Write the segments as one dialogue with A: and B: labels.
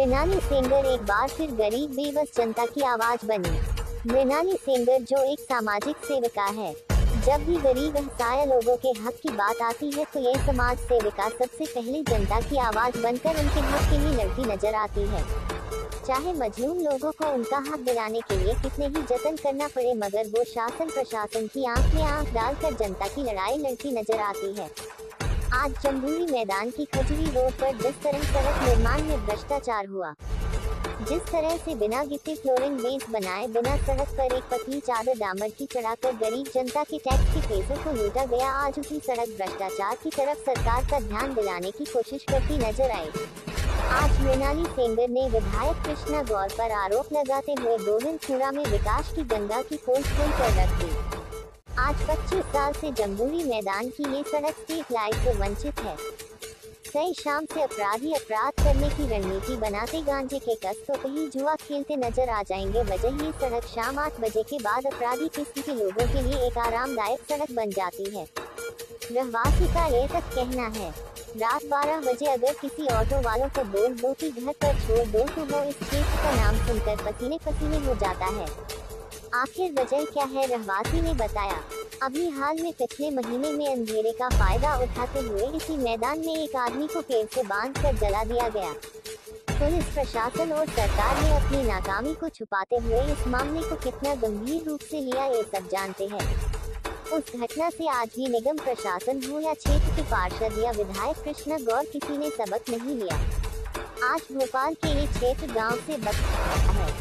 A: मृणाली सेंगर एक बार फिर गरीब बेबस जनता की आवाज बनी। मृणाली सेंगर जो एक सामाजिक सेविका है, जब भी गरीब असहाय लोगों के हक की बात आती है तो ये समाज सेविका सबसे पहले जनता की आवाज बनकर उनके हक के लिए लड़ती नजर आती है। चाहे मजलूम लोगों को उनका हक दिलाने के लिए कितने ही जतन करना पड़े, मगर वो शासन प्रशासन की आंख में आंख डालकर जनता की लड़ाई लड़ती नजर आती है। आज जम्बूरी मैदान की खजूरी रोड पर जिस तरह सड़क निर्माण में भ्रष्टाचार हुआ, जिस तरह से बिना गिट्टी फ्लोरिंग बेस बनाए बिना सड़क पर एक पतली चादर डामर की चढ़ाकर गरीब जनता के टैक्स के पैसों को लूटा गया, आज उसी सड़क भ्रष्टाचार की तरफ सरकार का ध्यान दिलाने की कोशिश करती नजर आई। आज मृणाली सेंगर ने विधायक कृष्णा गौर पर आरोप लगाते हुए गोविंदपुरा में विकास की गंगा की पोस्ट खोल कर रख दी। आज 25 साल से जम्बूरी मैदान की ये सड़क स्ट्रीट लाइट से वंचित है। कई शाम से अपराधी अपराध करने की रणनीति बनाते गांजे के कस तो कहीं जुआ खेलते नजर आ जाएंगे। वजह ये सड़क शाम 8 बजे के बाद अपराधी किस्म के लोगों के लिए एक आरामदायक सड़क बन जाती है। रहवासी का ये तक कहना है, रात 12 बजे अगर किसी ऑटो वालों को बोल दो कि घर पर छोड़ दो तो वो इस क्षेत्र का नाम सुनकर पसीने पसीने हो जाता है। आखिर वजह क्या है, रहवासी ने बताया। अभी हाल में पिछले महीने में अंधेरे का फायदा उठाते हुए इसी मैदान में एक आदमी को पेड़ से बांधकर जला दिया गया। पुलिस प्रशासन और सरकार ने अपनी नाकामी को छुपाते हुए इस मामले को कितना गंभीर रूप से लिया ये सब जानते हैं। उस घटना से आज भी निगम प्रशासन हो या क्षेत्र के पार्षद या विधायक कृष्णा गौर, किसी ने सबक नहीं लिया। आज भोपाल के ये क्षेत्र गांव से बचा है।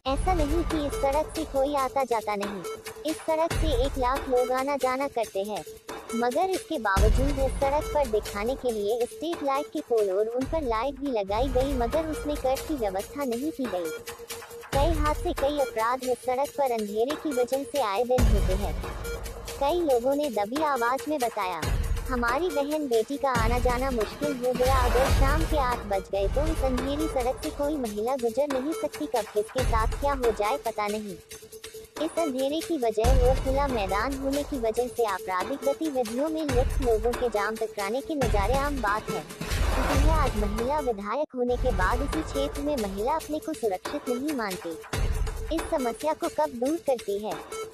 A: ऐसा नहीं कि इस सड़क से कोई आता जाता नहीं, इस सड़क से 1 लाख लोग आना जाना करते हैं, मगर इसके बावजूद इस सड़क पर दिखाने के लिए स्ट्रीट लाइट के पोल और उन पर लाइट भी लगाई गई, मगर उसमें कर की व्यवस्था नहीं की गई। कई हादसे कई अपराध इस सड़क पर अंधेरे की वजह से आए दिन होते हैं। कई लोगों ने दबी आवाज में बताया, हमारी बहन बेटी का आना जाना मुश्किल हो गया। अगर शाम के 8 बज गए तो इस अंधेरी सड़क से कोई महिला गुजर नहीं सकती। कब किसके साथ क्या हो जाए पता नहीं। इस अंधेरे की वजह और खुला मैदान होने की वजह से आपराधिक गतिविधियों में लिप्त लोगों के जाम टकराने के नजारे आम बात है। इसलिए आज महिला विधायक होने के बाद इसी क्षेत्र में महिला अपने को सुरक्षित नहीं मानती। इस समस्या को कब दूर करती है?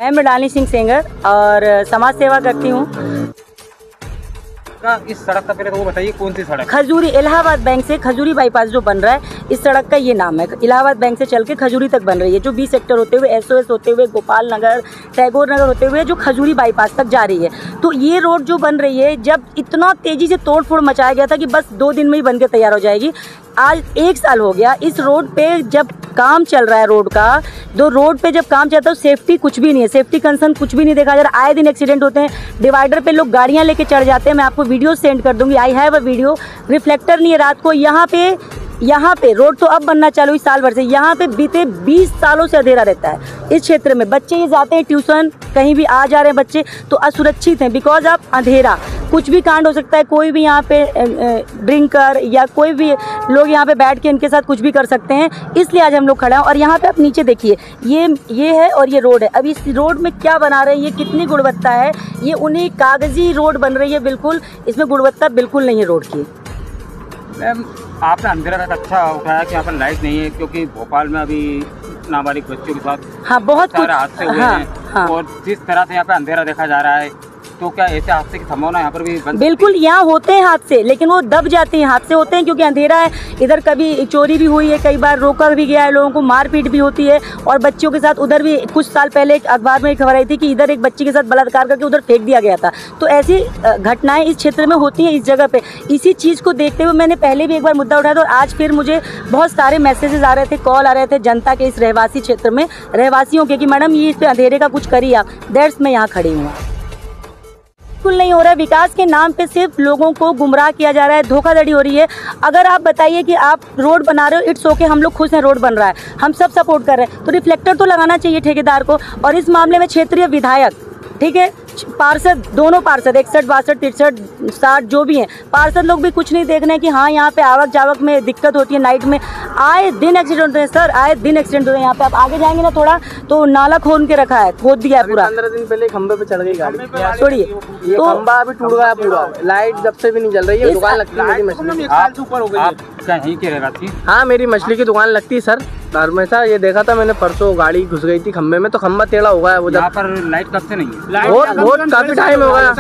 B: मैं मृणाली सिंह सेंगर और समाज सेवा करती हूँ।
C: इस सड़क का पहले तो वो बताइए कौन सी सड़क?
B: खजूरी, इलाहाबाद बैंक से खजूरी बाईपास जो बन रहा है, इस सड़क का ये नाम है। इलाहाबाद बैंक से चल के खजूरी तक बन रही है, जो 20 सेक्टर होते हुए SOS होते हुए गोपाल नगर टैगोर नगर होते हुए जो खजूरी बाईपास तक जा रही है। तो ये रोड जो बन रही है, जब इतना तेजी से तोड़ फोड़ मचाया गया था कि बस 2 दिन में ही बन के तैयार हो जाएगी। आज 1 साल हो गया इस रोड पे जब काम चल रहा है रोड का। रोड पे जब काम चलता है तो सेफ्टी कुछ भी नहीं है, सेफ्टी कंसर्न कुछ भी नहीं देखा जा रहा। आए दिन एक्सीडेंट होते हैं, डिवाइडर पे लोग गाड़ियां लेके चढ़ जाते हैं। मैं आपको वीडियो सेंड कर दूंगी, I have a video. Reflector नहीं है रात को। यहाँ पे रोड तो अब बनना चालू हुई साल भर से, यहाँ पे बीते 20 सालों से अंधेरा रहता है इस क्षेत्र में। बच्चे ये जाते हैं ट्यूशन, कहीं भी आ जा रहे हैं बच्चे तो असुरक्षित हैं बिकॉज ऑफ अंधेरा। कुछ भी कांड हो सकता है, कोई भी यहाँ पे ड्रिंकर या कोई भी लोग यहाँ पे बैठ के इनके साथ कुछ भी कर सकते हैं। इसलिए आज हम लोग खड़े हैं। और यहाँ पे आप नीचे देखिए, ये है और ये रोड है। अब इस रोड में क्या बना रहे हैं, ये कितनी गुणवत्ता है। ये उन्हीं कागजी रोड बन रही है, बिल्कुल इसमें गुणवत्ता बिल्कुल नहीं है रोड की।
C: मैम, आपने अंधेरा का अच्छा उठाया कि यहाँ पर लाइट नहीं है, क्योंकि भोपाल में अभी नाबालिग बच्चों के साथ
B: बहुत
C: सारे हादसे हुए हैं। और जिस तरह से यहाँ पे अंधेरा देखा जा रहा है, तो क्या ऐसे हादसे की संभावना यहाँ पर भी
B: बिल्कुल यहाँ होते हैं हादसे, लेकिन वो दब जाते हैं। हादसे होते हैं क्योंकि अंधेरा है। इधर कभी चोरी भी हुई है, कई बार रोका भी गया है, लोगों को मारपीट भी होती है। और बच्चों के साथ उधर भी कुछ साल पहले एक अखबार में खबर आई थी कि इधर एक बच्ची के साथ बलात्कार करके उधर फेंक दिया गया था। तो ऐसी घटनाएं इस क्षेत्र में होती हैं इस जगह पे। इसी चीज़ को देखते हुए मैंने पहले भी एक बार मुद्दा उठाया था और आज फिर मुझे बहुत सारे मैसेजेस आ रहे थे, कॉल आ रहे थे जनता के, इस रहवासी क्षेत्र में रहवासियों के, कि मैडम ये इस पे अंधेरे का कुछ करिए आप। दैट्स मैं यहाँ खड़ी हूँ। बिल्कुल नहीं हो रहा है। विकास के नाम पे सिर्फ लोगों को गुमराह किया जा रहा है, धोखाधड़ी हो रही है। अगर आप बताइए कि आप रोड बना रहे हो, इट्स ओके, हम लोग खुश हैं, रोड बन रहा है, हम सब सपोर्ट कर रहे हैं, तो रिफ्लेक्टर तो लगाना चाहिए ठेकेदार को। और इस मामले में क्षेत्रीय विधायक ठीक है, पार्षद, दोनों पार्षद 61, 62, 63, 60 जो भी हैं पार्षद लोग भी कुछ नहीं देख रहे हैं कि हाँ यहाँ पे आवक जावक में दिक्कत होती है। नाइट में आए दिन एक्सीडेंट होते हैं सर, आए दिन एक्सीडेंट होते हैं। यहाँ पे आप आगे जाएंगे ना थोड़ा तो नाला खोद के रखा है, खोद दिया है पूरा।
D: 15 दिन पहले खंबे पे चढ़ गई गाड़ी,
B: छोड़िए
D: ये
B: तो
D: खंबा अभी टूट गया पूरा, लाइट जब से भी नहीं जल रही है। दुकान लगती है मेरी मछली,
C: आप कहीं के रहती?
D: हाँ मेरी मछली की दुकान लगती है सर। हमेशा ये देखा था मैंने, परसों गाड़ी घुस गई थी खंबे में तो खंबा टेढ़ा हो गया। वो
C: यहाँ पर लाइट कब से नहीं है?
D: बहुत काफी टाइम हो गया,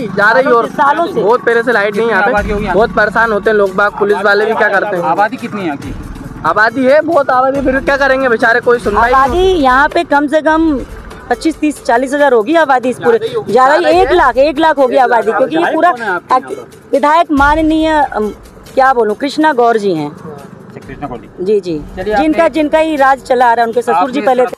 D: ज्यादा ही और
B: सालों से
D: बहुत पहले से लाइट नहीं यहाँ पे। बहुत परेशान होते हैं लोग बाग, पुलिस वाले भी क्या करते हैं।
C: आबादी कितनी है यहाँ की?
D: आबादी है बहुत आबादी, फिर क्या करेंगे बेचारे, कोई सुनवाई नहीं।
B: आबादी यहाँ पे कम से कम 25, 30, 40 हजार होगी आबादी इस पूरे, ज्यादा ही 1 लाख होगी आबादी, क्योंकि ये पूरा विधायक माननीय क्या बोलूं कृष्णा गौर जी हैं।
C: कृष्णा गौर
B: जी जी, जिनका ही राज चला आ रहा है। उनके ससुर जी पहले थे।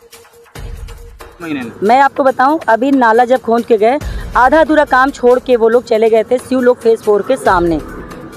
B: मैं आपको बताऊं, अभी नाला जब खोद के गए, आधा अधूरा काम छोड़ के वो लोग चले गए थे शिवलोक फेज 4 के सामने।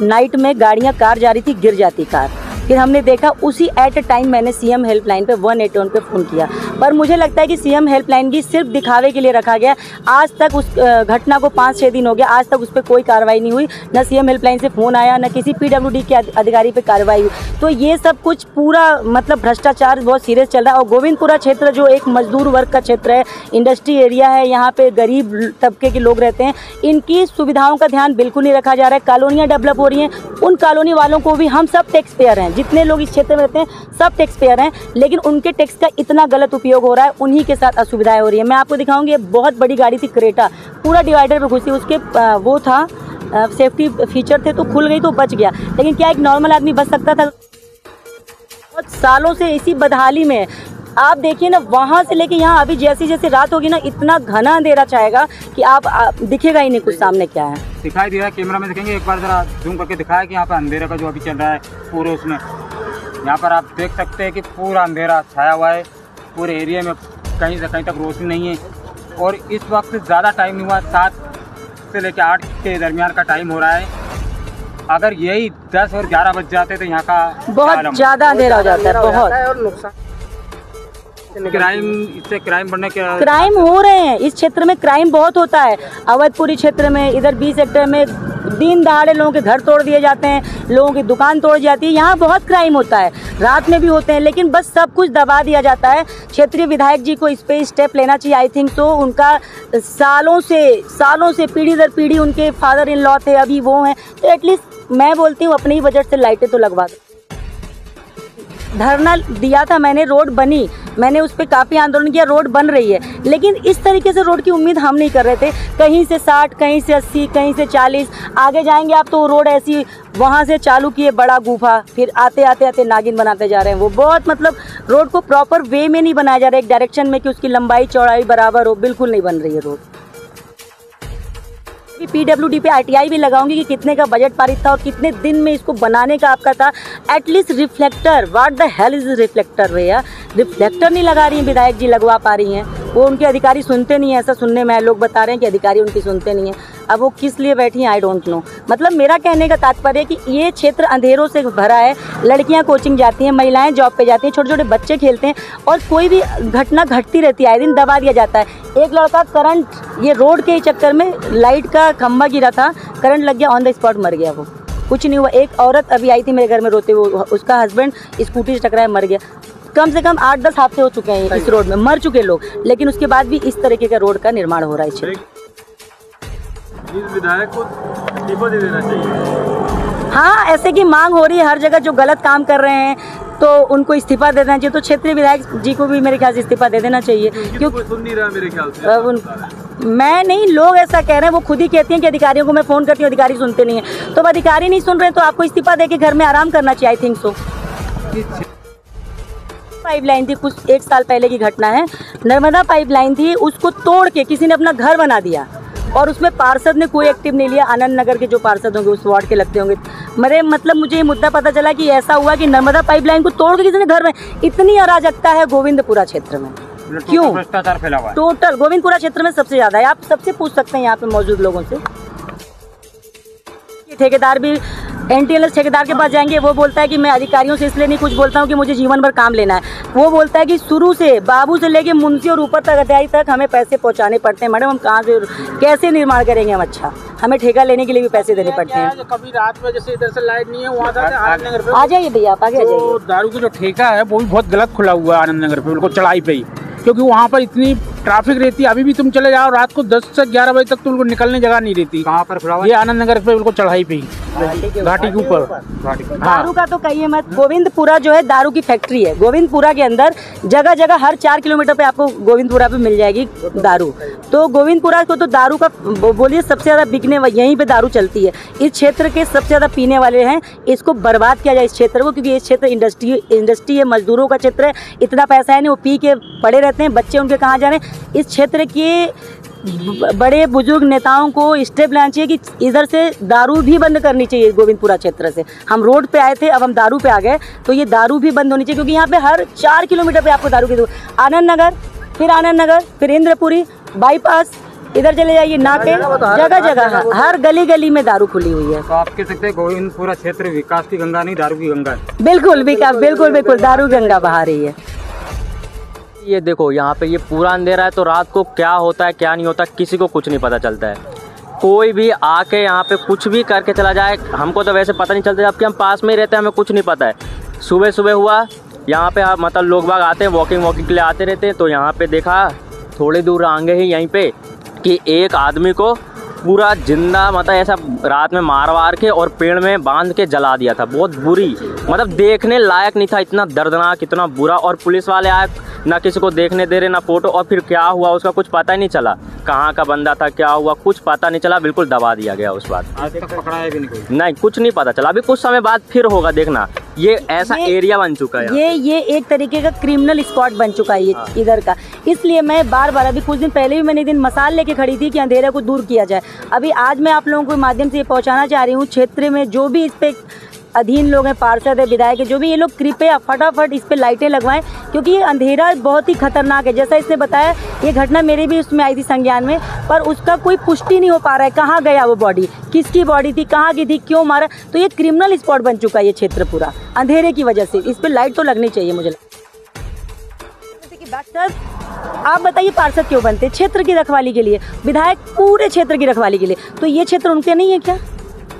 B: नाइट में गाड़ियां, कार जा रही थी, गिर जाती कार। फिर हमने देखा उसी एट अ टाइम मैंने सीएम हेल्पलाइन पे 181 पे फ़ोन किया। पर मुझे लगता है कि सीएम हेल्पलाइन की सिर्फ दिखावे के लिए रखा गया। आज तक उस घटना को 5-6 दिन हो गया, आज तक उस पर कोई कार्रवाई नहीं हुई। न सीएम हेल्पलाइन से फ़ोन आया, न किसी पीडब्ल्यूडी के अधिकारी पे कार्रवाई हुई। तो ये सब कुछ पूरा मतलब भ्रष्टाचार बहुत सीरियस चल रहा है। और गोविंदपुरा क्षेत्र जो एक मजदूर वर्ग का क्षेत्र है, इंडस्ट्री एरिया है, यहाँ पे गरीब तबके के लोग रहते हैं, इनकी सुविधाओं का ध्यान बिल्कुल नहीं रखा जा रहा है। कॉलोनियाँ डेवलप हो रही हैं, उन कॉलोनी वालों को भी, हम सब टैक्स पेयर हैं, जितने लोग इस क्षेत्र में रहते हैं सब टैक्स पेयर हैं, लेकिन उनके टैक्स का इतना गलत उपयोग हो रहा है, उन्हीं के साथ असुविधाएं हो रही है। मैं आपको दिखाऊंगी, बहुत बड़ी गाड़ी थी क्रेटा, पूरा डिवाइडर पे घुसी, उसके वो था सेफ्टी फीचर थे तो खुल गई तो बच गया। लेकिन क्या एक नॉर्मल आदमी बच सकता था? बहुत सालों से इसी बदहाली में आप देखिए ना, वहाँ से लेके यहाँ अभी जैसी जैसे रात होगी ना, इतना घना अंधेरा चाहेगा कि आप दिखेगा ही नहीं कुछ सामने क्या है।
C: दिखाई दे रहा है, कैमरा में दिखेंगे एक बार जरा जूम करके दिखाया कि यहाँ पर अंधेरा का जो अभी चल रहा है पूरे उसमें, यहाँ पर आप देख सकते हैं कि पूरा अंधेरा छाया हुआ है। पूरे एरिया में कहीं से कहीं तक रोशनी नहीं है। और इस वक्त ज़्यादा टाइम नहीं हुआ, 7 से लेकर 8 के दरमियान का टाइम हो रहा है। अगर यही 10 और 11 बज जाते तो यहाँ का
B: बहुत ज़्यादा अंधेरा हो जाता है। बहुत
D: और नुकसान,
C: इससे क्राइम बढ़ने के
B: क्राइम हो रहे हैं। इस क्षेत्र में क्राइम बहुत होता है। अवधपुरी क्षेत्र में, इधर बी सेक्टर में दिन दहाड़े लोगों के घर तोड़ दिए जाते हैं, लोगों की दुकान तोड़ जाती है। यहाँ बहुत क्राइम होता है, रात में भी होते हैं, लेकिन बस सब कुछ दबा दिया जाता है। क्षेत्रीय विधायक जी को इस पे स्टेप लेना चाहिए। आई थिंक सो उनका सालों से पीढ़ी दर पीढ़ी उनके फादर इन लॉ थे, अभी वो हैं, तो एटलीस्ट मैं बोलती हूँ अपने ही बजट से लाइटें तो लगवा दो। धरना दिया था मैंने, रोड बनी, मैंने उस पर काफ़ी आंदोलन किया, रोड बन रही है, लेकिन इस तरीके से रोड की उम्मीद हम नहीं कर रहे थे। कहीं से 60, कहीं से 80, कहीं से 40, आगे जाएंगे आप तो रोड ऐसी, वहाँ से चालू किए बड़ा गुफा, फिर आते आते नागिन बनाते जा रहे हैं। वो बहुत मतलब रोड को प्रॉपर वे में नहीं बनाया जा रहा है, एक डायरेक्शन में कि उसकी लंबाई चौड़ाई बराबर हो, बिल्कुल नहीं बन रही है रोड। पीडब्ल्यूडी पे आरटीआई भी लगाऊंगी कि कितने का बजट पारित था और कितने दिन में इसको बनाने का आपका था। At least reflector, what the hell is reflector भैया, रिफ्लेक्टर नहीं लगा रही हैं विधायक जी, लगवा पा रही हैं, वो उनके अधिकारी सुनते नहीं है। ऐसा सुनने में लोग बता रहे हैं कि अधिकारी उनकी सुनते नहीं है। अब वो किस लिए बैठी हैं आई डोंट नो। मतलब मेरा कहने का तात्पर्य है कि ये क्षेत्र अंधेरों से भरा है। लड़कियां कोचिंग जाती हैं, महिलाएं जॉब पे जाती हैं, छोटे छोटे बच्चे खेलते हैं, और कोई भी घटना घटती रहती है, आए दिन दबा दिया जाता है। एक लड़का करंट, ये रोड के चक्कर में लाइट का खंभा गिरा था, करंट लग गया, ऑन द स्पॉट मर गया। वो कुछ नहीं हुआ। एक औरत अभी आई थी मेरे घर में रोते हुए, उसका हस्बैंड स्कूटी से टकराया, मर गया। कम से कम 8-10 हादसे हो चुके हैं इस रोड में, मर चुके लोग, लेकिन उसके बाद भी इस तरीके का रोड का निर्माण हो रहा है।
D: विधायक को इस्तीफा दे देना चाहिए।
B: हाँ, ऐसे की मांग हो रही है हर जगह, जो गलत काम कर रहे हैं तो उनको इस्तीफा दे देना चाहिए। तो क्षेत्रीय विधायक जी को भी मेरे ख्याल से इस्तीफा दे देना चाहिए, क्योंकि
D: सुन नहीं रहा मेरे ख्याल से।
B: मैं नहीं, लोग ऐसा कह रहे हैं, वो खुद ही कहती हैं कि अधिकारियों को मैं फ़ोन करती हूँ, अधिकारी सुनते नहीं हैं। तो अब अधिकारी नहीं सुन रहे तो आपको इस्तीफा दे के घर में आराम करना चाहिए। I think so. पाइपलाइन थी, कुछ 1 साल पहले की घटना है, नर्मदा पाइपलाइन थी, उसको तोड़ के किसी ने अपना घर बना दिया और उसमें पार्षद ने कोई एक्टिव नहीं लिया। आनंद नगर के जो पार्षद होंगे, उस वार्ड के लगते होंगे, मेरे मतलब मुझे ये मुद्दा पता चला कि ऐसा हुआ कि नर्मदा पाइपलाइन को तोड़ के किसी ने घर में। इतनी अराजकता है गोविंदपुरा क्षेत्र में, क्यों?
C: भ्रष्टाचार फैला हुआ है
B: टोटल गोविंदपुरा क्षेत्र में सबसे ज़्यादा है। आप सबसे पूछ सकते हैं यहाँ पे मौजूद लोगों से। ठेकेदार भी NTLS ठेकेदार के पास जाएंगे, वो बोलता है कि मैं अधिकारियों से इसलिए नहीं कुछ बोलता हूँ कि मुझे जीवन भर काम लेना है। वो बोलता है कि शुरू से बाबू से लेके मुंशी और ऊपर तक अधिकारी तक हमें पैसे पहुँचाने पड़ते हैं। मैडम हम कहाँ से कैसे निर्माण करेंगे हम? अच्छा हमें ठेका लेने के लिए भी पैसे देने पड़ते हैं।
E: कभी रात में जैसे इधर से लाइट नहीं है वहाँ से आनंद नगर पे
B: आ जाइए भैया, आप आगे आ जाइए।
E: तो दारू का जो ठेका है वो भी बहुत गलत खुला हुआ है आनंद नगर पे, बिल्कुल चढ़ाई पे ही, क्योंकि वहाँ पर इतनी ट्रैफिक रहती है। अभी भी तुम चले जाओ रात को 10 से 11 बजे तक तुमको निकलने जगह नहीं रहती।
C: कहाँ पर खुला हुआ
E: ये आनंद नगर पे बिल्कुल चढ़ाई पे ही, घाटी के ऊपर।
B: दारू का तो कहिए मत। गोविंदपुरा जो है दारू की फैक्ट्री है। गोविंदपुरा के अंदर जगह जगह हर 4 किलोमीटर पे आपको गोविंदपुरा पे मिल जाएगी दारू। तो गोविंदपुरा को तो दारू का बोलिए सबसे ज़्यादा बिकने यहीं पे दारू चलती है। इस क्षेत्र के सबसे ज़्यादा पीने वाले हैं। इसको बर्बाद किया जाए इस क्षेत्र को, क्योंकि ये क्षेत्र इंडस्ट्री है, मजदूरों का क्षेत्र है। इतना पैसा है नहीं, वो पी के पड़े रहते हैं, बच्चे उनके कहाँ जा रहे हैं। इस क्षेत्र के बड़े बुजुर्ग नेताओं को स्टेप लेना चाहिए कि इधर से दारू भी बंद करनी चाहिए। गोविंदपुरा क्षेत्र से हम रोड पे आए थे, अब हम दारू पे आ गए, तो ये दारू भी बंद होनी चाहिए, क्योंकि यहाँ पे हर 4 किलोमीटर पे आपको दारू की आनंद नगर, फिर इंद्रपुरी बाईपास, इधर चले जाइए नाके, जगह जगह हर गली गली में दारू खुली हुई है।
C: तो आप कह सकते हैं गोविंदपुरा क्षेत्र विकास की गंगा नहीं, दारू की गंगा है।
B: बिल्कुल विकास, बिल्कुल दारू गंगा बहा रही है।
F: ये देखो यहाँ पे ये पूरा अंधेरा है, तो रात को क्या होता है क्या नहीं होता किसी को कुछ नहीं पता चलता है। कोई भी आके यहाँ पे कुछ भी करके चला जाए, हमको तो वैसे पता नहीं चलता, जबकि हम पास में ही रहते हैं, हमें कुछ नहीं पता है। सुबह सुबह हुआ यहाँ पे मतलब लोग बाग आते हैं, वॉकिंग के लिए आते रहते हैं, तो यहाँ पे देखा थोड़ी दूर आगे ही यहीं पे कि एक आदमी को पूरा जिंदा मतलब ऐसा रात में मार के और पेड़ में बांध के जला दिया था। बहुत बुरी, मतलब देखने लायक नहीं था, इतना दर्दनाक, इतना बुरा। और पुलिस वाले आए, ना किसी को देखने दे रहे, ना फोटो। और फिर क्या हुआ उसका कुछ पता ही नहीं चला, कहाँ का बंदा था, क्या हुआ कुछ पता नहीं चला, बिल्कुल दबा दिया गया उस बात।
C: आज तक पकड़ा है भी नहीं कोई?
F: नहीं, कुछ नहीं पता चला। अभी कुछ समय बाद फिर होगा, देखना। ये ऐसा एरिया बन चुका है,
B: ये एक तरीके का क्रिमिनल स्पॉट बन चुका है ये इधर का। इसलिए मैं बार बार, अभी कुछ दिन पहले भी मैंने मसाल लेके खड़ी थी कि अंधेरे को दूर किया जाए। अभी आज मैं आप लोगों के माध्यम से ये पहुंचाना चाह रही हूँ, क्षेत्र में जो भी इस पे अधीन लोग हैं, पार्षद है, विधायक है, जो भी ये लोग कृपया फटाफट इस पे लाइटें लगवाएं, क्योंकि ये अंधेरा बहुत ही खतरनाक है। जैसा इसने बताया, ये घटना मेरे भी उसमें आई थी संज्ञान में, पर उसका कोई पुष्टि नहीं हो पा रहा है, कहाँ गया वो बॉडी, किसकी बॉडी थी, कहाँ की थी, क्यों मारा। तो ये क्रिमिनल स्पॉट बन चुका है ये क्षेत्र पूरा अंधेरे की वजह से। इस पर लाइट तो लगनी चाहिए मुझे। आप बताइए पार्षद क्यों बनते? क्षेत्र की रखवाली के लिए, विधायक पूरे क्षेत्र की रखवाली के लिए। तो ये क्षेत्र उनके नहीं है क्या?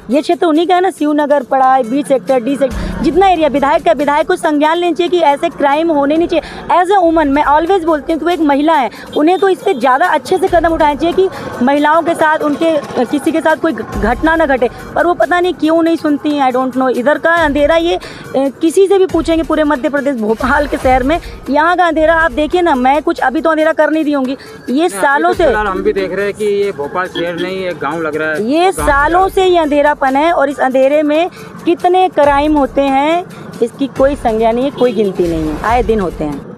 B: ये क्षेत्र उन्हीं का है ना, शिवनगर पड़ा है, बी सेक्टर, डी सेक्टर, जितना एरिया विधायक का। विधायक को संज्ञान लेना चाहिए कि ऐसे क्राइम होने नहीं चाहिए। एज ए वुमन मैं ऑलवेज बोलती हूँ कि वो एक महिला है, उन्हें तो इस पर ज़्यादा अच्छे से कदम उठाने चाहिए कि महिलाओं के साथ, उनके किसी के साथ कोई घटना ना घटे। पर वो पता नहीं क्यों नहीं सुनती हैं, आई डोंट नो। इधर का अंधेरा ये किसी से भी पूछेंगे पूरे मध्य प्रदेश, भोपाल के शहर में, यहाँ का अंधेरा आप देखिए ना। मैं कुछ अभी तो अंधेरा कर नहीं दी होंगी, ये सालों से
C: हम भी देख रहे हैं कि ये भोपाल शहर नहीं, एक गाँव लग रहा है।
B: ये सालों से ये अंधेरापन है, और इस अंधेरे में कितने क्राइम होते हैं इसकी कोई संज्ञा नहीं है, कोई गिनती नहीं है, आए दिन होते हैं।